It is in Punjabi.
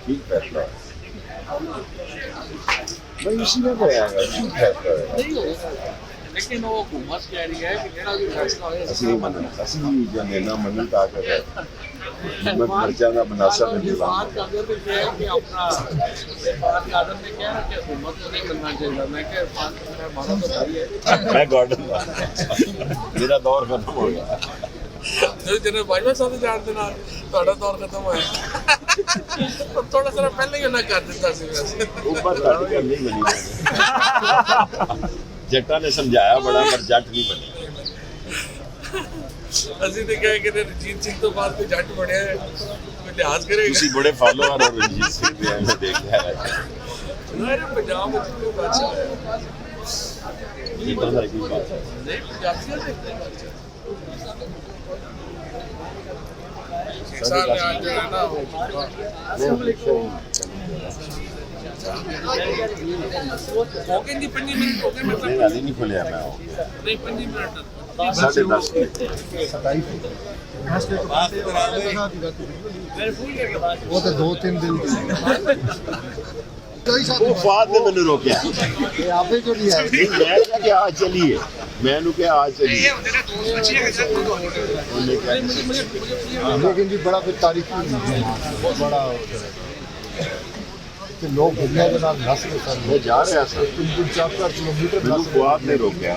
ٹھیک فیصلہ بھائی اسی میں پہ آئے گا ٹھیک فیصلہ ہے لیکن وہ حکومت کہہ رہی ہے کہ جڑا بھی فیصلہ ہوئے اسی جو نینا منی طاقت ہے مرچہ کا مناسب فواد قادر نے کہا ہے کہ اپنا فواد قادر نے کہا کہ حکومت کو نہیں کرنا چاہیے. میں کہ ہمارا تو بھائی ہے. میں گارڈن میرا دور ختم ہو گیا. جنرل باجوہ صاحب جان دے نال تہاڈا دور ختم ہویا. تھوڑا سا پہلے ہی انہاں کر دیتا سی ویسے. اوپر کٹ کر نہیں بنی جٹاں نے سمجھایا بڑا پر جٹ نہیں بنے. ਅਸੀਂ ਤੇ ਕਹੇ ਕਿ ਰਣਜੀਤ ਸਿੰਘ ਤੋਂ ਬਾਅਦ ਕੋਈ ਜੱਟ ਬਣਿਆ ਹੈ ਕੋਈ ਲਿਹਾਜ਼ ਕਰੇਗਾ. ਤੁਸੀਂ ਬੜੇ ਫਾਲੋਅਰ ਹੋ ਰਣਜੀਤ ਸਿੰਘ ਦੇ ਮੈਂ ਦੇਖਿਆ ਹੈ. ਮੇਰੇ ਪੰਜਾਬ ਵਿੱਚ ਕੋਈ ਬਾਦਸ਼ਾਹ ਹੈ ਜਿੱਦਾਂ ਦਾ ਕੀ ਬਾਤ ਹੈ ਨਹੀਂ ਪੰਜਾਬੀਆਂ ਦੇ ਬਾਦਸ਼ਾਹ. ਸਾਲ ਨੇ ਅੱਜ ਨਾ ਹੋ ਗਏ ਜੀ 5 ਮਿੰਟ ਹੋ ਗਏ. ਮੈਂ نہیں کھولیا میں نہیں 5 منٹ 10:30 وہ تو 2-3 دن وہ فواد نے مینوں روکیا آپ ہی جو نہیں آئے میں کہا کہ آج چلیے میں نے کہا آج چلیے لیکن جی بڑا پھر تاریخی بہت بڑا کہ لوگ دنیا کے نام نس کے ساتھ میں جا رہا تھا 3-4 کلومیٹر فواد نے روکیا